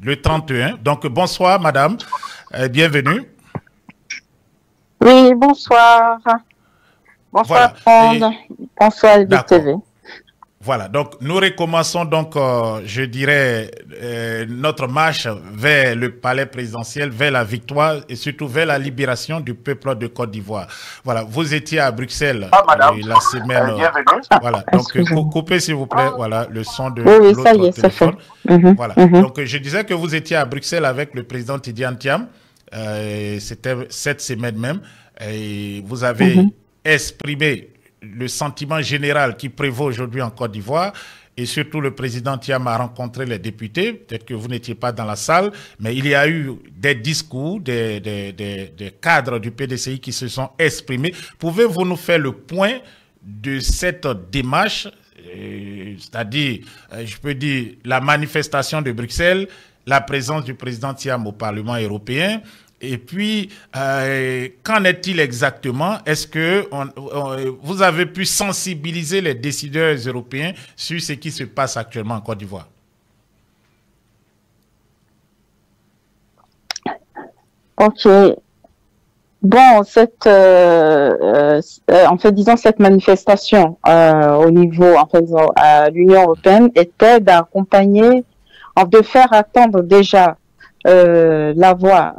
Le 31. Donc, bonsoir, madame. Bienvenue. Oui, bonsoir. Bonsoir Voilà. tout le monde. Bonsoir D'accord. LBTV. Voilà. Donc, nous recommençons donc, je dirais, notre marche vers le palais présidentiel, vers la victoire et surtout vers la libération du peuple de Côte d'Ivoire. Voilà. Vous étiez à Bruxelles Madame, la semaine. bienvenue. Voilà. Donc, Excusez-moi. coupez s'il vous plaît. Voilà le son Oui, de oui, ça y l'autre est, c'est fait. téléphone. Voilà. Mhm. Donc, je disais que vous étiez à Bruxelles avec le président Tidiane Thiam. C'était cette semaine même. Et vous avez Mhm. exprimé le sentiment général qui prévaut aujourd'hui en Côte d'Ivoire. Et surtout, le président Thiam a rencontré les députés. Peut-être que vous n'étiez pas dans la salle, mais il y a eu des discours des cadres du PDCI qui se sont exprimés. Pouvez-vous nous faire le point de cette démarche, c'est-à-dire, je peux dire, la manifestation de Bruxelles, la présence du président Thiam au Parlement européen? Et puis, qu'en est-il exactement? Est-ce que vous avez pu sensibiliser les décideurs européens sur ce qui se passe actuellement en Côte d'Ivoire? Ok. Bon, en fait, disons, cette manifestation au niveau, en fait, disons, à l'Union européenne était d'accompagner, de faire attendre déjà la voix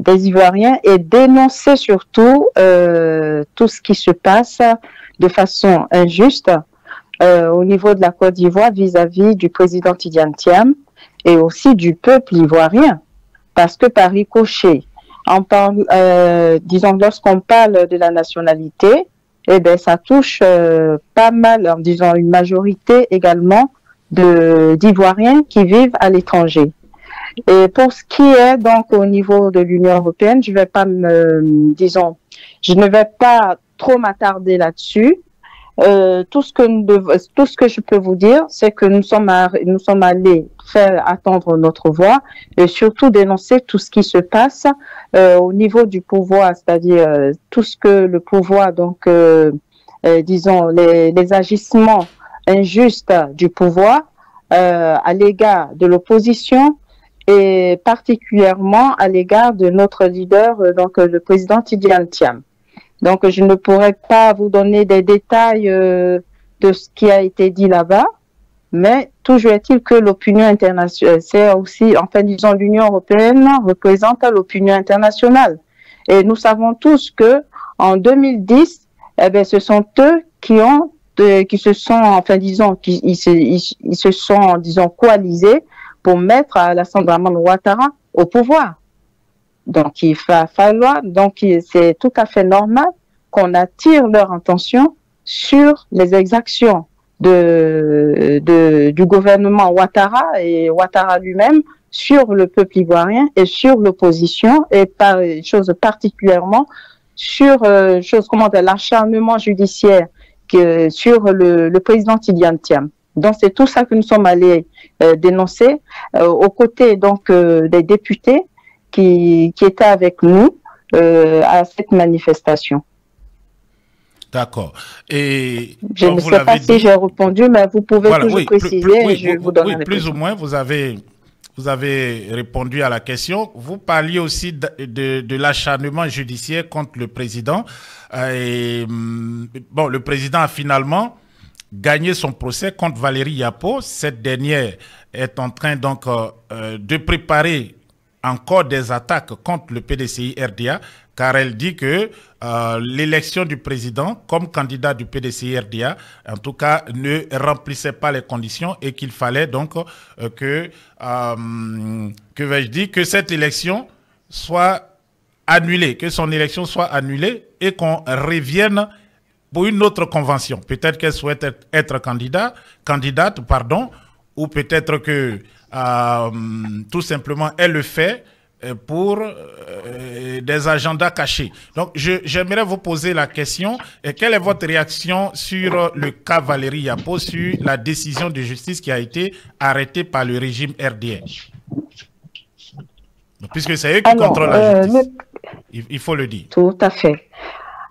des Ivoiriens et dénoncer surtout tout ce qui se passe de façon injuste au niveau de la Côte d'Ivoire vis-à-vis du président Tidiane Thiam et aussi du peuple ivoirien. Parce que par ricochet, disons, lorsqu'on parle de la nationalité, eh ben, ça touche pas mal, en disant une majorité également d'Ivoiriens qui vivent à l'étranger. Et pour ce qui est donc au niveau de l'Union européenne, je ne vais pas trop m'attarder là-dessus. Tout ce que je peux vous dire, c'est que nous sommes allés faire attendre notre voix et surtout dénoncer tout ce qui se passe au niveau du pouvoir, c'est-à-dire tout ce que le pouvoir, disons, les agissements injustes du pouvoir à l'égard de l'opposition et particulièrement à l'égard de notre leader, le président Tidiane Thiam. Donc, je ne pourrais pas vous donner des détails de ce qui a été dit là-bas, mais toujours est-il que l'opinion internationale, c'est aussi, enfin, disons, l'Union européenne représente l'opinion internationale. Et nous savons tous que en 2010, eh bien, ce sont eux qui se sont, disons, coalisés pour mettre Alassane Dramane Ouattara au pouvoir. Donc, il va falloir, c'est tout à fait normal qu'on attire leur attention sur les exactions du gouvernement Ouattara et Ouattara lui-même sur le peuple ivoirien et sur l'opposition et particulièrement sur l'acharnement judiciaire sur le président Tidiane Thiam. Donc, c'est tout ça que nous sommes allés dénoncer aux côtés des députés qui était avec nous à cette manifestation. D'accord. Et je ne sais pas si j'ai répondu, mais vous pouvez toujours préciser et je vous donne la réponse. Plus ou moins, vous avez répondu à la question. Vous parliez aussi de l'acharnement judiciaire contre le président. Le président a finalement gagné son procès contre Valérie Yapo. Cette dernière est en train de préparer encore des attaques contre le PDCI RDA, car elle dit que l'élection du président comme candidat du PDCI RDA, en tout cas, ne remplissait pas les conditions et qu'il fallait donc que cette élection soit annulée, que son élection soit annulée et qu'on revienne pour une autre convention. Peut-être qu'elle souhaite être candidate, ou peut-être que tout simplement elle le fait pour des agendas cachés. Donc, j'aimerais vous poser la question, quelle est votre réaction sur le cas Valérie Yapo, sur la décision de justice qui a été arrêtée par le régime RDA? Donc, puisque c'est eux qui contrôlent la justice, il faut le dire. Tout à fait.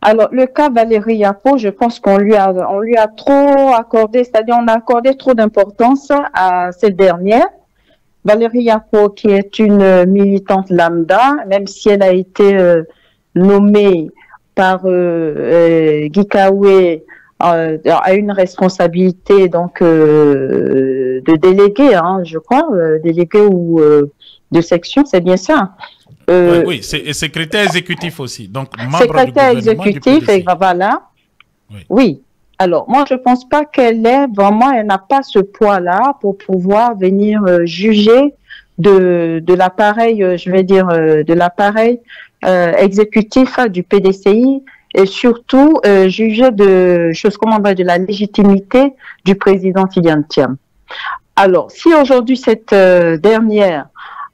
Alors, le cas Valérie Yapo, je pense on lui a trop accordé, c'est-à-dire on a accordé trop d'importance à cette dernière. Valérie Yapo, qui est une militante lambda, même si elle a été nommée par Guy Kaoué a une responsabilité donc de délégué, hein, je crois, délégué ou de section, c'est bien ça. Oui, c'est secrétaire exécutif aussi, donc membre secrétaire du gouvernement exécutif, du PDCI. Et voilà. Oui. Oui. Alors, moi, je pense pas elle n'a pas ce poids-là pour pouvoir venir juger de l'appareil, je vais dire, de l'appareil exécutif du PDCI et surtout juger de la légitimité du président Tidjane Thiam. Alors, si aujourd'hui cette dernière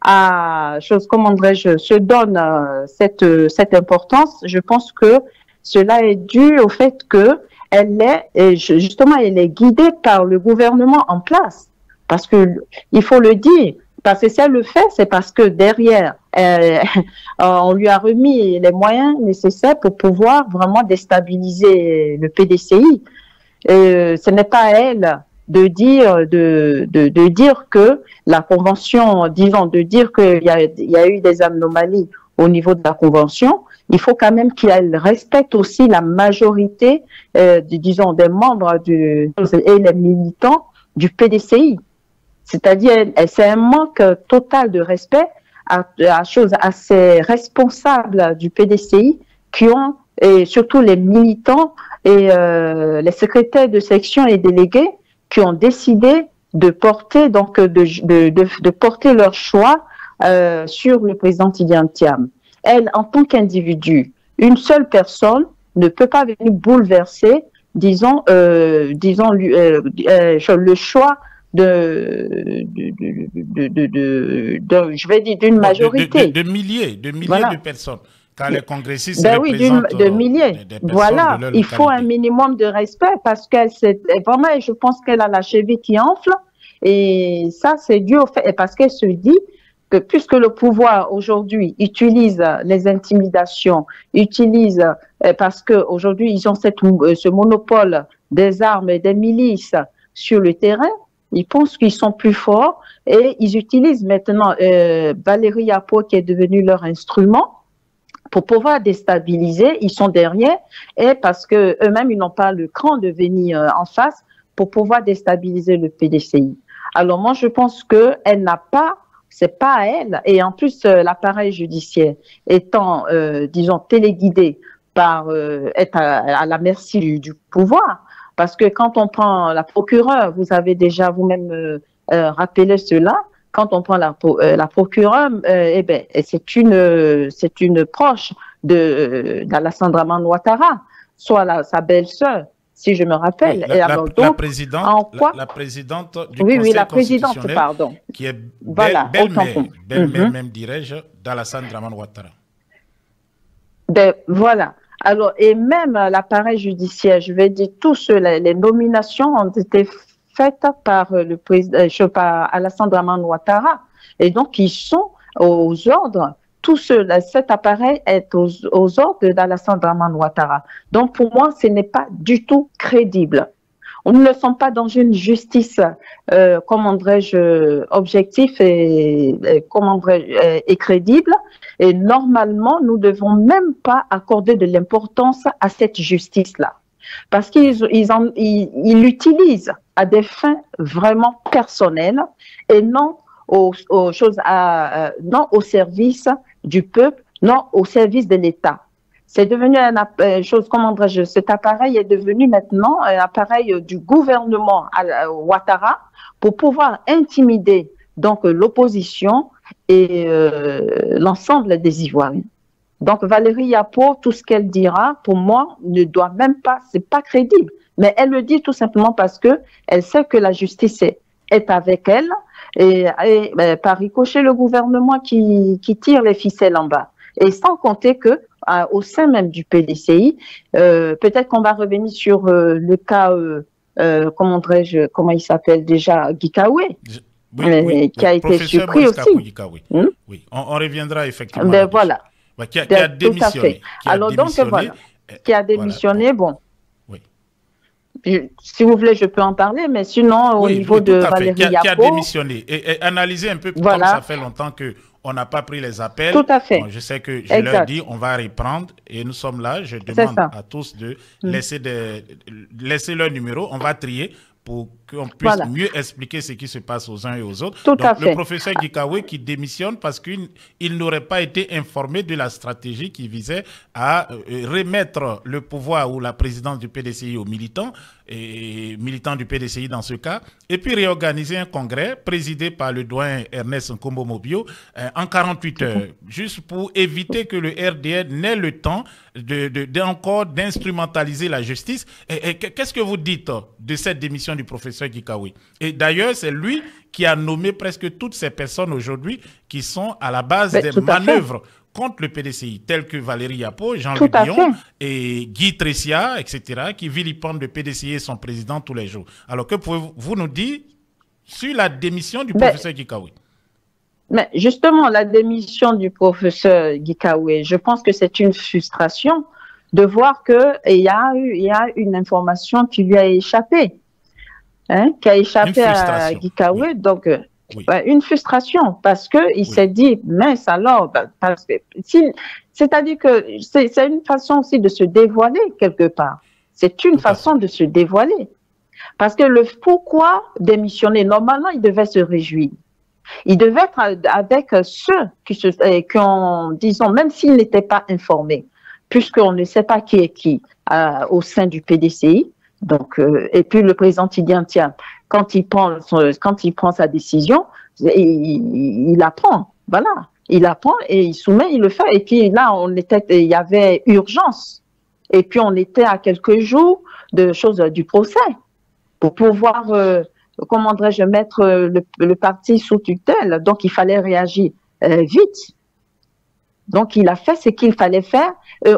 se donne cette importance, je pense que cela est dû au fait que elle est guidée par le gouvernement en place. Parce que, il faut le dire, parce que si elle le fait, c'est parce que derrière, on lui a remis les moyens nécessaires pour pouvoir vraiment déstabiliser le PDCI. Ce n'est pas à elle de dire que la convention, disons, de dire qu'il y a eu des anomalies au niveau de la convention. Il faut quand même qu'elle respecte aussi la majorité, disons, des membres et les militants du PDCI. C'est-à-dire, c'est un manque total de respect à ces responsables du PDCI et surtout les militants et les secrétaires de section et délégués qui ont décidé de porter de porter leur choix sur le président Tidjane Thiam. Elle, en tant qu'individu, une seule personne ne peut pas venir bouleverser, disons, le choix je vais dire d'une majorité. De milliers voilà. de personnes. Car les congressistes représentent de milliers. Des voilà, de il faut un minimum de respect parce vraiment, je pense qu'elle a la cheville qui enfle. Et ça, c'est dû au fait, parce qu'elle se dit que puisque le pouvoir aujourd'hui utilise les intimidations, parce qu'aujourd'hui ils ont ce monopole des armes et des milices sur le terrain, ils pensent qu'ils sont plus forts et ils utilisent maintenant Valérie Yapo qui est devenue leur instrument pour pouvoir déstabiliser. Ils sont derrière et parce que eux-mêmes ils n'ont pas le cran de venir en face pour pouvoir déstabiliser le PDCI. Alors moi je pense que elle n'a pas, c'est pas à elle, et en plus l'appareil judiciaire étant disons téléguidé par être à la merci du pouvoir. Parce que quand on prend la procureure, vous avez déjà vous-même rappelé cela, quand on prend la procureure, c'est une proche d'Alassandra Man Ouattara, soit sa belle-sœur, si je me rappelle. Oui, la présidente du Conseil constitutionnel, pardon. Qui est belle-mère, même dirais-je, d'Alassandra Man Ouattara. Voilà. Alors, et même l'appareil judiciaire, je vais dire, les nominations ont été faites par le président, par Alassandra Man Ouattara. Et donc, ils sont aux ordres. Cet appareil est aux ordres d'Alassandra Man Ouattara. Donc, pour moi, ce n'est pas du tout crédible. On ne le sent pas dans une justice, comment dirais-je, objective et crédible. Et normalement, nous ne devons même pas accorder de l'importance à cette justice-là. Parce qu'ils l'utilisent à des fins vraiment personnelles et non non au service du peuple, non au service de l'État. C'est devenu cet appareil est devenu maintenant un appareil du gouvernement Ouattara pour pouvoir intimider donc l'opposition et l'ensemble des Ivoiriens. Donc Valérie Yapo, tout ce qu'elle dira, pour moi, ne doit même pas, c'est pas crédible. Mais elle le dit tout simplement parce que elle sait que la justice est avec elle et par ricochet le gouvernement qui tire les ficelles en bas. Et sans compter que au sein même du PDCI, peut-être qu'on va revenir sur le cas, comment il s'appelle déjà, Guy Kaoué. Qui a été surpris aussi. Oui, on reviendra effectivement. Voilà. Qui a démissionné. Alors donc voilà. qui a Voilà. démissionné, bon. Oui. Si vous voulez, je peux en parler, mais sinon, au niveau de Valérie qui a Yapo, démissionné. Et analyser un peu, comme ça fait longtemps qu'on n'a pas pris les appels. Tout à fait. Bon, je sais que je leur dis, on va reprendre et nous sommes là. Je demande à tous de laisser leur numéro. On va trier pour qu'on puisse mieux expliquer ce qui se passe aux uns et aux autres. Donc, le professeur Gikawe qui démissionne parce qu'il n'aurait pas été informé de la stratégie qui visait à remettre le pouvoir ou la présidence du PDCI aux militants, et militants du PDCI dans ce cas, et puis réorganiser un congrès présidé par le doyen Ernest Nkombo Mobio en 48 heures, juste pour éviter que le RDR n'ait le temps encore d'instrumentaliser la justice. Et qu'est-ce que vous dites de cette démission du professeur Gikawe? Et d'ailleurs, c'est lui qui a nommé presque toutes ces personnes aujourd'hui qui sont à la base des manœuvres contre le PDCI, tels que Valérie Yapo, Jean-Luc Dion et Guy Tressia, etc., qui vilipendent le PDCI et son président tous les jours. Alors, que pouvez-vous nous dire sur la démission du professeur Gikawe? Mais justement, la démission du professeur Gikawe, je pense que c'est une frustration de voir qu'il y a une information qui lui a échappé, qui a échappé à Gikawe. Donc, une frustration parce qu'il s'est dit, mince alors, c'est-à-dire que c'est une façon aussi de se dévoiler quelque part. C'est une façon de se dévoiler. Parce que le pourquoi démissionner, normalement, il devait se réjouir. Il devait être avec ceux qui ont, disons, même s'ils n'étaient pas informés, puisqu'on ne sait pas qui est qui au sein du PDCI. Donc, et puis le président Tidjane, quand il prend sa décision, il apprend, voilà, il apprend et il soumet, il le fait. Et puis là, il y avait urgence. Et puis on était à quelques jours de choses du procès pour pouvoir, comment dirais-je, mettre le parti sous tutelle. Donc il fallait réagir vite. Donc il a fait ce qu'il fallait faire.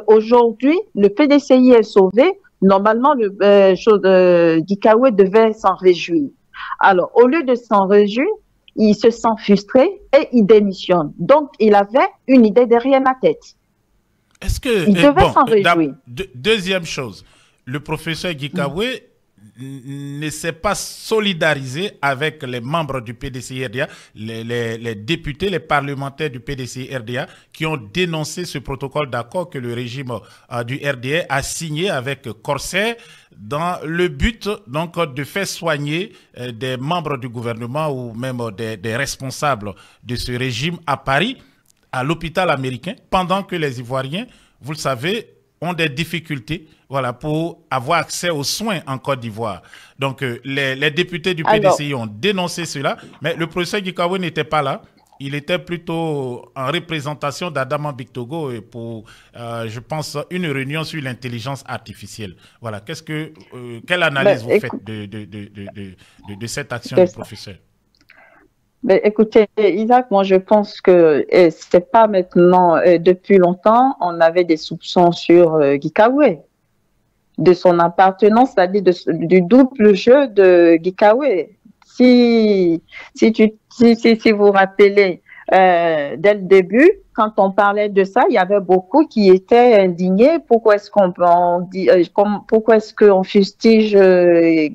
Aujourd'hui, le PDCI est sauvé. Normalement, Gikawe devait s'en réjouir. Alors, au lieu de s'en réjouir, il se sent frustré et il démissionne. Donc, il avait une idée derrière la tête. Est-ce que il devait s'en réjouir. Deuxième chose, le professeur Gikawe ne s'est pas solidarisé avec les membres du PDCI-RDA, les députés, les parlementaires du PDCI-RDA qui ont dénoncé ce protocole d'accord que le régime du RDA a signé avec Corsair dans le but donc de faire soigner des membres du gouvernement ou même des responsables de ce régime à Paris, à l'hôpital américain, pendant que les Ivoiriens, vous le savez, ont des difficultés, voilà, pour avoir accès aux soins en Côte d'Ivoire. Donc, les députés du PDCI ont dénoncé cela, mais le professeur Gikawe n'était pas là. Il était plutôt en représentation d'Adama Bictogo pour, je pense, une réunion sur l'intelligence artificielle. Voilà, quelle analyse vous faites de cette action du professeur? Mais écoutez, Isaac, moi je pense que c'est pas maintenant, depuis longtemps, on avait des soupçons sur Gikawe, de son appartenance, c'est-à-dire du double jeu de Gikawe. Si vous vous rappelez, dès le début, quand on parlait de ça, il y avait beaucoup qui étaient indignés. Pourquoi est-ce qu'on fustige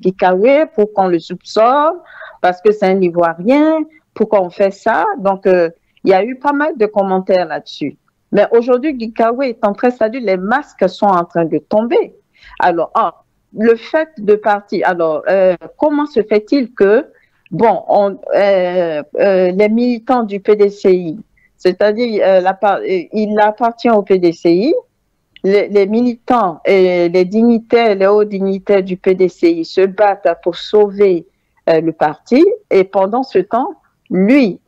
Gikawe, pour qu'on le soupçonne? Parce que c'est un Ivoirien, pourquoi on fait ça? Donc, il y a eu pas mal de commentaires là-dessus. Mais aujourd'hui, Gikawe est en train, c'est-à-dire les masques sont en train de tomber. Alors, le fait de partir, alors, comment se fait-il que, bon, les militants du PDCI, c'est-à-dire, il appartient au PDCI, les militants et les dignitaires, les hauts dignitaires du PDCI se battent pour sauver le parti, et pendant ce temps, lui,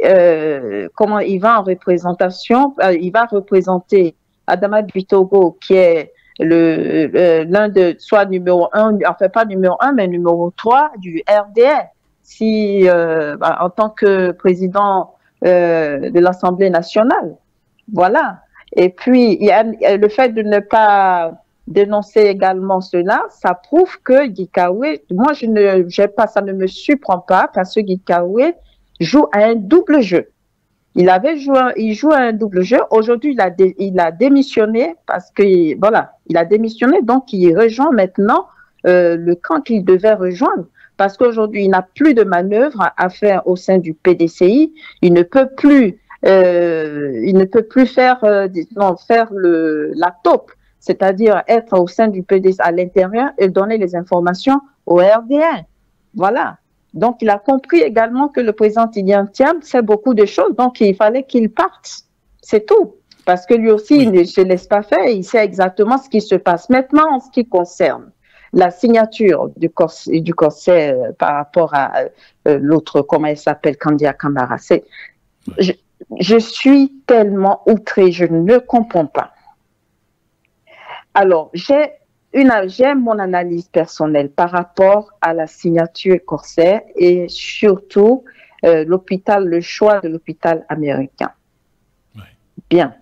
comment il va en représentation, il va représenter Adama Bictogo, qui est l'un de, soit numéro 1, enfin pas numéro 1, mais numéro 3 du RDR, en tant que président de l'Assemblée nationale. Voilà. Et puis, il y a le fait de ne pas dénoncer également cela, ça prouve que Gikawe, moi ça ne me surprend pas parce que Gikawe joue à un double jeu. Il joue un double jeu. Aujourd'hui, il a démissionné parce que, voilà, il a démissionné, donc il rejoint maintenant le camp qu'il devait rejoindre. Parce qu'aujourd'hui, il n'a plus de manœuvre à faire au sein du PDCI. Il ne peut plus faire, faire la taupe, c'est-à-dire être au sein du PDCI à l'intérieur et donner les informations au RDN. Voilà. Donc, il a compris également que le président Tidjane Thiam sait beaucoup de choses, donc il fallait qu'il parte. C'est tout. Parce que lui aussi, il ne se laisse pas faire, il sait exactement ce qui se passe. Maintenant, en ce qui concerne la signature du corset par rapport à l'autre, comment elle s'appelle, Kandia Camara, je suis tellement outrée, je ne comprends pas. Alors, j'ai mon analyse personnelle par rapport à la signature corset et surtout le choix de l'hôpital américain. Ouais. Bien.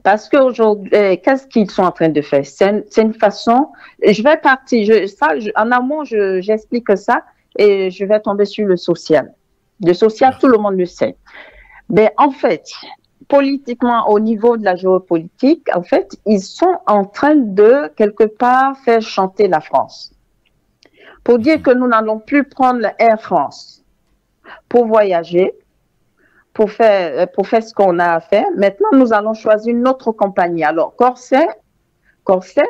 Parce qu'aujourd'hui, qu'est-ce qu'ils sont en train de faire? C'est une façon, je vais partir, en amont, j'explique ça et je vais tomber sur le social. Le social, tout le monde le sait. Mais en fait, politiquement, au niveau de la géopolitique, en fait, ils sont en train de, quelque part, faire chanter la France. Pour dire que nous n'allons plus prendre le Air France pour voyager, pour faire ce qu'on a à faire. Maintenant, nous allons choisir une autre compagnie. Alors, Corsair,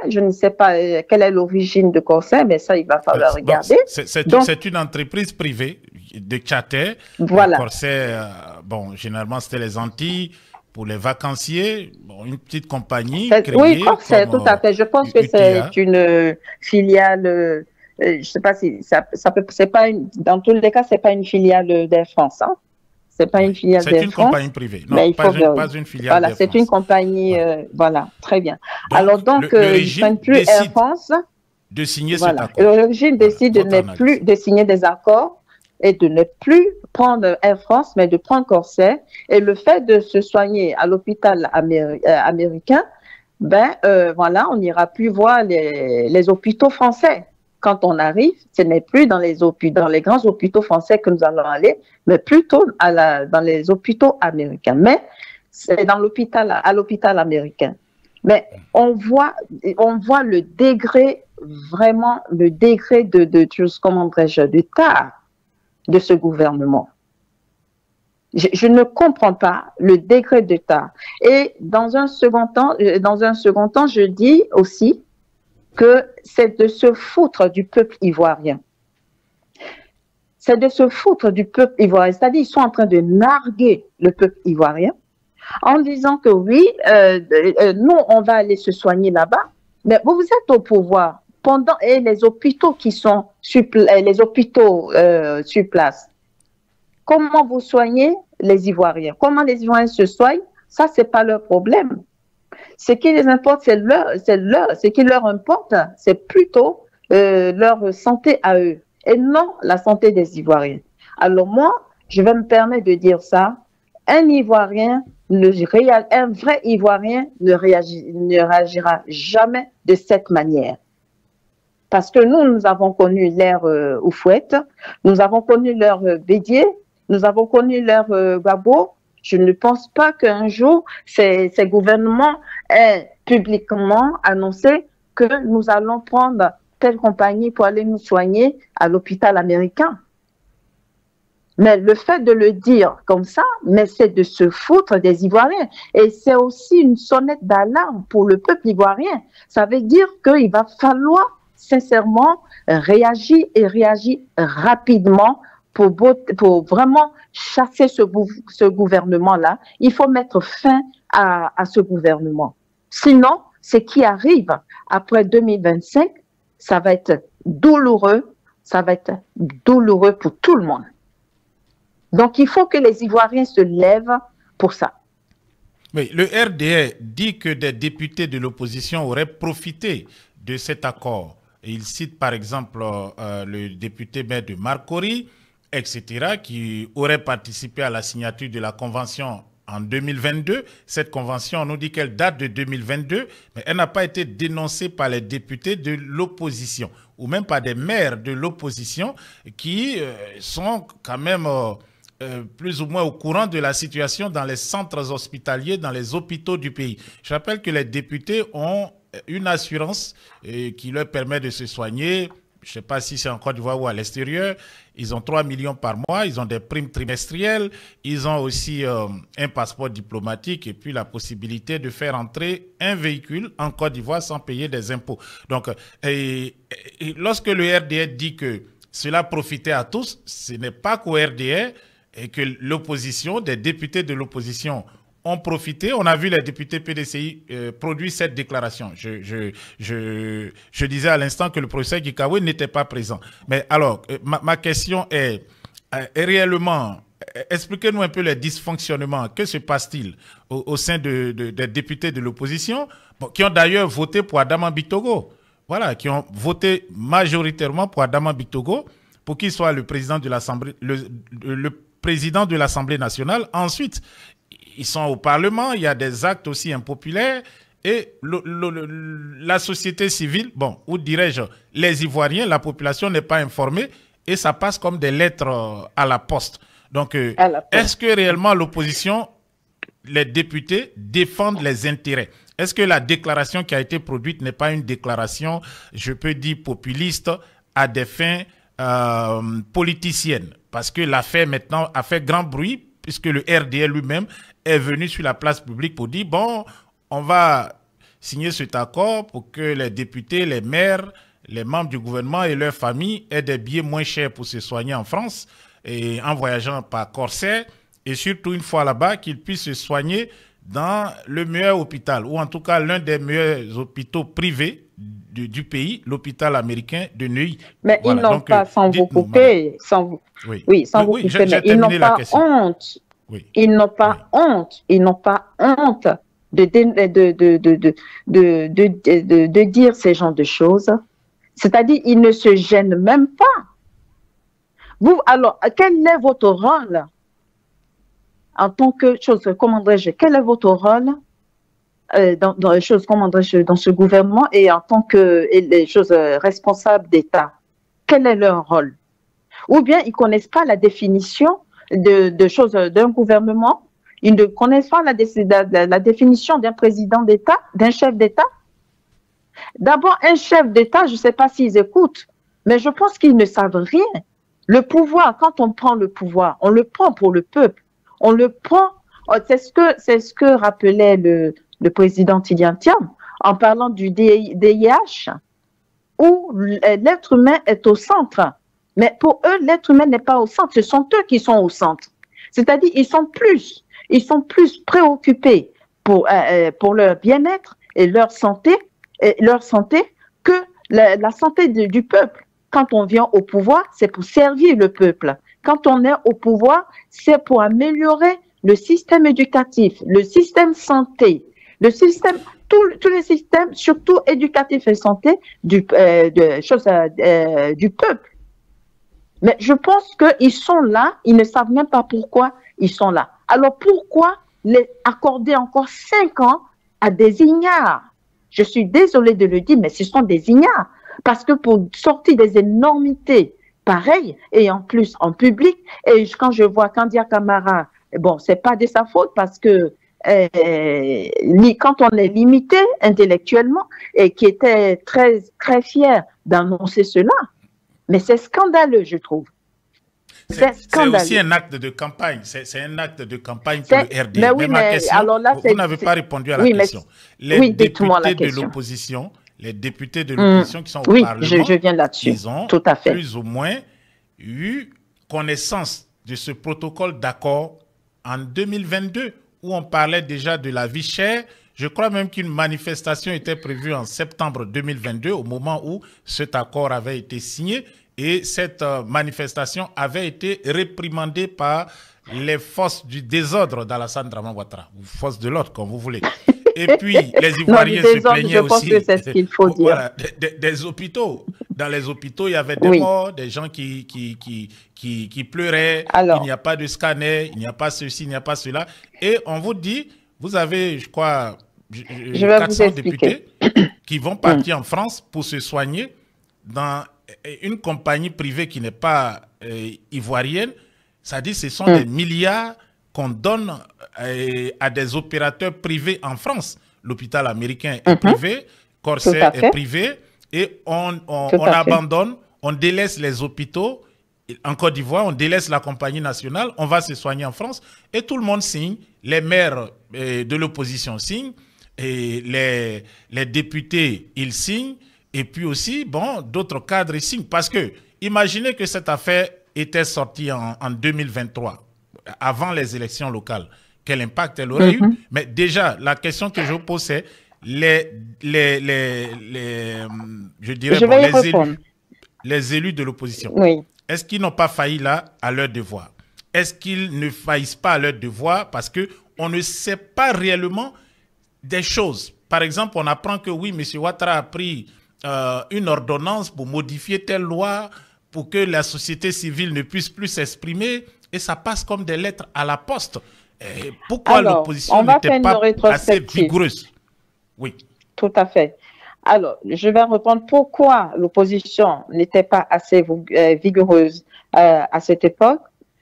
je ne sais pas quelle est l'origine de Corsair, mais ça, il va falloir regarder. C'est une entreprise privée de charter. Voilà. Corsair, bon, généralement, c'était les Antilles. Pour les vacanciers, bon, une petite compagnie créée. Oui, Corsair, tout à fait. Je pense que c'est une filiale. Je ne sais pas si c'est pas dans tous les cas, c'est pas une filiale d'Air France. Hein. C'est pas une filiale d'Air France. C'est une compagnie privée. Non, mais pas une filiale. Voilà, c'est une compagnie. Voilà, très bien. Alors donc, ils ne prennent plus Air France. De signer cet accord. Le régime décide de ne plus de signer des accords et de ne plus prendre Air France, mais de prendre Corsair. Et le fait de se soigner à l'hôpital américain, voilà, on n'ira plus voir les hôpitaux français. Quand on arrive, ce n'est plus dans les grands hôpitaux français que nous allons aller, mais plutôt dans les hôpitaux américains. Mais c'est à l'hôpital américain. Mais on voit le degré, vraiment, le degré de tard de ce gouvernement. Je ne comprends pas le degré de tard. Et dans un second temps, je dis aussi que c'est de se foutre du peuple ivoirien. C'est de se foutre du peuple ivoirien. C'est-à-dire qu'ils sont en train de narguer le peuple ivoirien en disant que oui, nous, on va aller se soigner là-bas, mais vous êtes au pouvoir. Et les hôpitaux qui sont sur place, comment vous soignez les Ivoiriens? Comment les Ivoiriens se soignent? Ça, c'est pas leur problème. Ce qui les importe, ce qui leur importe, c'est plutôt leur santé à eux et non la santé des Ivoiriens. Alors moi, je vais me permettre de dire ça. Un vrai Ivoirien ne réagira jamais de cette manière. Parce que nous avons connu l'ère Oufouette, nous avons connu l'ère Bédier, nous avons connu l'ère Gbagbo. Je ne pense pas qu'un jour, ces gouvernements aient publiquement annoncé que nous allons prendre telle compagnie pour aller nous soigner à l'hôpital américain. Mais le fait de le dire comme ça, c'est de se foutre des Ivoiriens. Et c'est aussi une sonnette d'alarme pour le peuple ivoirien. Ça veut dire qu'il va falloir sincèrement réagir et réagir rapidement pour vraiment chasser ce gouvernement-là. Il faut mettre fin à ce gouvernement. Sinon, ce qui arrive après 2025, ça va être douloureux. Ça va être douloureux pour tout le monde. Donc, il faut que les Ivoiriens se lèvent pour ça. Mais le RDR dit que des députés de l'opposition auraient profité de cet accord. Et il cite par exemple le député maire de Marcory, etc., qui aurait participé à la signature de la convention en 2022. Cette convention, on nous dit qu'elle date de 2022, mais elle n'a pas été dénoncée par les députés de l'opposition ou même par des maires de l'opposition qui sont quand même plus ou moins au courant de la situation dans les centres hospitaliers, dans les hôpitaux du pays. Je rappelle que les députés ont une assurance qui leur permet de se soigner. Je ne sais pas si c'est en Côte d'Ivoire ou à l'extérieur. Ils ont 3 millions par mois, ils ont des primes trimestrielles, ils ont aussi un passeport diplomatique et puis la possibilité de faire entrer un véhicule en Côte d'Ivoire sans payer des impôts. Donc, lorsque le RDR dit que cela profitait à tous, ce n'est pas qu'au RDR et que l'opposition, des députés de l'opposition ont profité. On a vu les députés PDCI produire cette déclaration. Je disais à l'instant que le professeur Gikawe n'était pas présent. Mais alors, ma question est réellement, expliquez-nous un peu les dysfonctionnements. Que se passe-t-il au sein des députés de l'opposition, qui ont d'ailleurs voté pour Adama Bitogo? Voilà, qui ont voté majoritairement pour Adama Bitogo, pour qu'il soit le président de l'Assemblée, le président de l'Assemblée nationale. Ensuite, ils sont au Parlement, il y a des actes aussi impopulaires et la société civile, bon, ou dirais-je, les Ivoiriens, la population n'est pas informée et ça passe comme des lettres à la poste. Donc, est-ce que réellement l'opposition, les députés, défendent les intérêts? Est-ce que la déclaration qui a été produite n'est pas une déclaration, je peux dire, populiste à des fins politiciennes? Parce que l'affaire maintenant a fait grand bruit puisque le RDL lui-même est venu sur la place publique pour dire, bon, on va signer cet accord pour que les députés, les maires, les membres du gouvernement et leurs familles aient des billets moins chers pour se soigner en France et en voyageant par corsaire, et surtout une fois là-bas, qu'ils puissent se soigner dans le meilleur hôpital, ou en tout cas l'un des meilleurs hôpitaux privés du pays, l'hôpital américain de Neuilly. Mais voilà, ils n'ont pas, sans vous couper, sans vous, oui, sans vous couper, mais ils n'ont pas honte. Oui. Ils n'ont pas honte. Ils n'ont pas honte de dire ces genres de choses. C'est-à-dire, ils ne se gênent même pas. Vous, alors, quel est votre rôle en tant que chose, comment dirais-je, quel est votre rôle dans les choses, comment dirais-je, dans ce gouvernement et en tant que les choses responsables d'État? Quel est leur rôle? Ou bien ils ne connaissent pas la définition de choses d'un gouvernement, ils ne connaissent pas la définition d'un président d'État, d'un chef d'État. D'abord, un chef d'État, je ne sais pas s'ils écoutent, mais je pense qu'ils ne savent rien. Le pouvoir, quand on prend le pouvoir, on le prend pour le peuple. On le prend, c'est ce que rappelait le président Tidjane Thiam en parlant du DIH, où l'être humain est au centre. Mais pour eux, l'être humain n'est pas au centre, ce sont eux qui sont au centre. C'est-à-dire, ils sont plus préoccupés pour leur bien-être et leur santé que la santé du peuple. Quand on vient au pouvoir, c'est pour servir le peuple. Quand on est au pouvoir, c'est pour améliorer le système éducatif, le système santé, le système, tous les systèmes, surtout éducatifs et santé du peuple. Mais je pense qu'ils sont là, ils ne savent même pas pourquoi ils sont là. Alors pourquoi les accorder encore 5 ans à des ignares? Je suis désolée de le dire, mais ce sont des ignares. Parce que pour sortir des énormités pareilles, et en plus en public, et quand je vois Kandia Camara, bon, c'est pas de sa faute parce que quand on est limité intellectuellement et qui était très, très fier d'annoncer cela, mais c'est scandaleux, je trouve. C'est aussi un acte de campagne. C'est un acte de campagne pour le RD. Mais ma question, alors là, vous n'avez pas répondu à la question. Les députés de l'opposition, les députés de l'opposition qui sont au Parlement, je viens là-dessus. Ils ont plus ou moins eu connaissance de ce protocole d'accord en 2022, où on parlait déjà de la vie chère. Je crois même qu'une manifestation était prévue en septembre 2022, au moment où cet accord avait été signé. Et cette manifestation avait été réprimandée par les forces du désordre d'Alassane Draman Ouattara, ou forces de l'ordre, comme vous voulez. Et puis, les Ivoiriens se plaignaient aussi c'est ce qu'il faut dire. Voilà, des hôpitaux. Dans les hôpitaux, il y avait des morts, des gens qui pleuraient. Alors, il n'y a pas de scanner, il n'y a pas ceci, il n'y a pas cela. Et on vous dit, vous avez, je crois, 400 députés qui vont partir en France pour se soigner dans une compagnie privée qui n'est pas ivoirienne, Ça dit, ce sont des milliards qu'on donne à des opérateurs privés en France. L'hôpital américain est privé, Corsair est privé, et on abandonne, on délaisse les hôpitaux. En Côte d'Ivoire, on délaisse la compagnie nationale, on va se soigner en France, et tout le monde signe, les maires de l'opposition signent, et les députés, ils signent, et puis aussi, bon, d'autres cadres, ils signent. Parce que, imaginez que cette affaire était sortie en 2023, avant les élections locales. Quel impact elle aurait eu? Mais déjà, la question que je vous pose, c'est les élus de l'opposition. Oui. Est-ce qu'ils n'ont pas failli là à leur devoir? Est-ce qu'ils ne faillissent pas à leur devoir parce qu'on ne sait pas réellement des choses? Par exemple, on apprend que oui, M. Ouattara a pris une ordonnance pour modifier telle loi pour que la société civile ne puisse plus s'exprimer, et ça passe comme des lettres à la poste. Et pourquoi l'opposition n'était pas assez vigoureuse? Oui. Tout à fait. Alors, je vais répondre pourquoi l'opposition n'était pas assez vigoureuse à cette époque.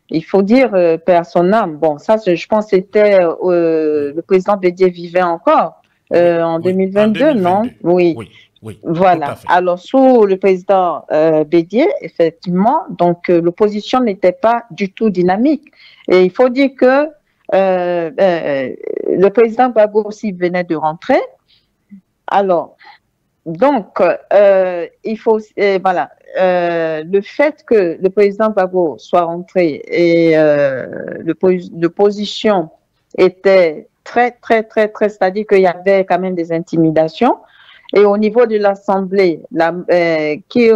Il faut dire, paix à son âme. Bon, ça, je pense que c'était le président Bédié vivait encore en 2022, non? Oui. Voilà. Alors, sous le président Bédié, effectivement, donc l'opposition n'était pas du tout dynamique. Et il faut dire que le président Gbagbo aussi venait de rentrer. Alors, donc, il faut, voilà, le fait que le président Gbagbo soit rentré et l'opposition était très, c'est-à-dire qu'il y avait quand même des intimidations. Et au niveau de l'Assemblée, qui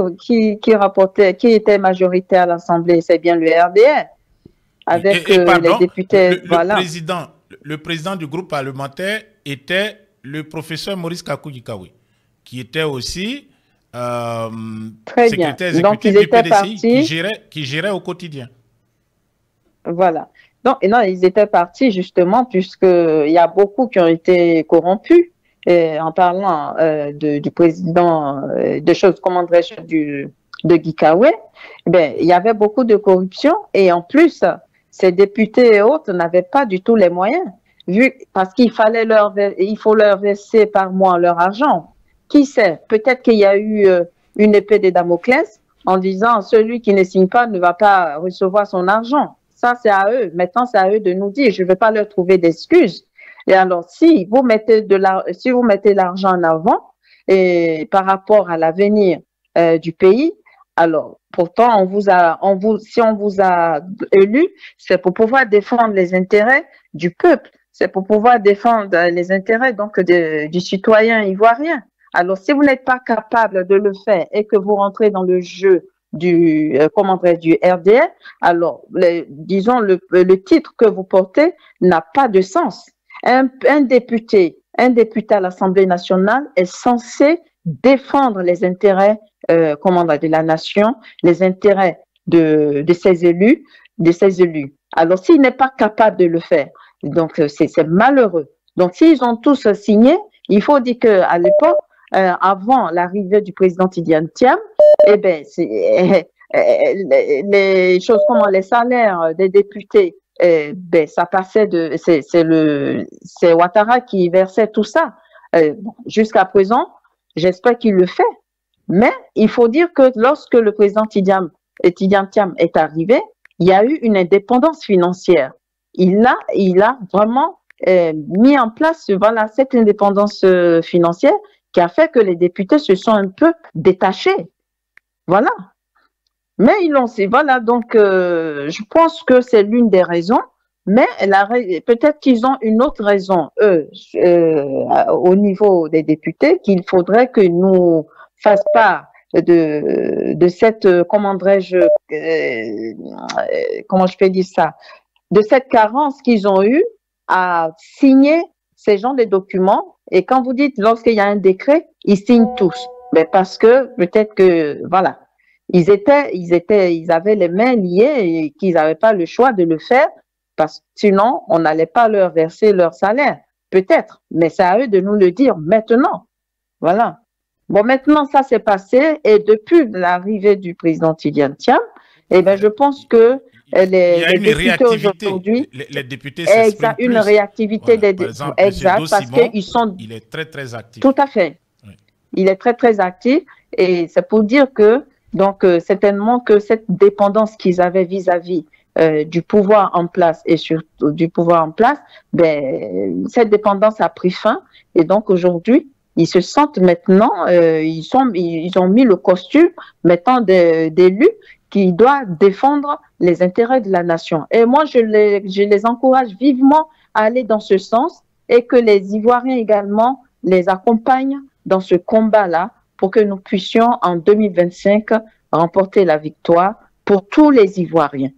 était majoritaire à l'Assemblée, c'est bien le RDR, avec les députés. Le président du groupe parlementaire était le professeur Maurice Kakou-Gikawe, qui était aussi secrétaire exécutif du PDCI, qui gérait au quotidien. Voilà. Non, ils étaient partis justement puisqu'il y a beaucoup qui ont été corrompus. En parlant du président, de choses, comment dirais-je, de Gikawe, il y avait beaucoup de corruption, et en plus, ces députés et autres n'avaient pas du tout les moyens, parce qu'il faut leur verser par mois leur argent. Qui sait, peut-être qu'il y a eu une épée de Damoclès en disant celui qui ne signe pas ne va pas recevoir son argent. Ça, c'est à eux. Maintenant, c'est à eux de nous dire. Je ne vais pas leur trouver d'excuses. Et alors, si vous mettez l'argent en avant et par rapport à l'avenir du pays, alors pourtant si on vous a élu, c'est pour pouvoir défendre les intérêts du peuple, c'est pour pouvoir défendre les intérêts donc du citoyen ivoirien. Alors, si vous n'êtes pas capable de le faire et que vous rentrez dans le jeu du RDR, alors disons le titre que vous portez n'a pas de sens. Un député à l'Assemblée nationale est censé défendre les intérêts de la nation, les intérêts de ses élus. Alors, s'il n'est pas capable de le faire, donc c'est malheureux. Donc, s'ils ont tous signé, il faut dire qu'à l'époque, avant l'arrivée du président Tidjane Thiam, les choses comme les salaires des députés, ça passait c'est Ouattara qui versait tout ça. Jusqu'à présent, j'espère qu'il le fait. Mais il faut dire que lorsque le président Tidjane Thiam est arrivé, il y a eu une indépendance financière. Il a vraiment mis en place cette indépendance financière qui a fait que les députés se sont un peu détachés. Voilà. Mais ils l'ont, voilà, donc je pense que c'est l'une des raisons, mais peut-être qu'ils ont une autre raison, au niveau des députés, qu'il faudrait que nous fassions part de cette, comment je peux dire ça, de cette carence qu'ils ont eue à signer ces genres de documents. Et quand vous dites, lorsqu'il y a un décret, ils signent tous. Mais parce que peut-être que, voilà, ils avaient les mains liées et qu'ils n'avaient pas le choix de le faire, parce que sinon, on n'allait pas leur verser leur salaire. Peut-être, mais c'est à eux de nous le dire maintenant. Voilà. Bon, maintenant, ça s'est passé, et depuis l'arrivée du président Tidjane Thiam, je pense que Il y a les une députés réactivité. aujourd'hui. Les députés s'expriment plus. Une réactivité Voilà. des Par exemple, exact, M. parce Simon, qu'ils sont il est très, très actif. tout à fait. Oui. Il est très, très actif. Et c'est pour dire que, donc, certainement que cette dépendance qu'ils avaient vis-à-vis du pouvoir en place et surtout du pouvoir en place, ben, cette dépendance a pris fin. Et donc, aujourd'hui, ils se sentent maintenant, ils ont mis le costume maintenant d'élus qui doivent défendre les intérêts de la nation. Et moi, je les encourage vivement à aller dans ce sens et que les Ivoiriens également les accompagnent dans ce combat-là pour que nous puissions en 2025 remporter la victoire pour tous les Ivoiriens.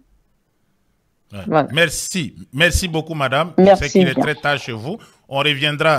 Ouais. Voilà. Merci. Merci beaucoup, madame. Merci Je sais qu'il est bien. très tard chez vous. On reviendra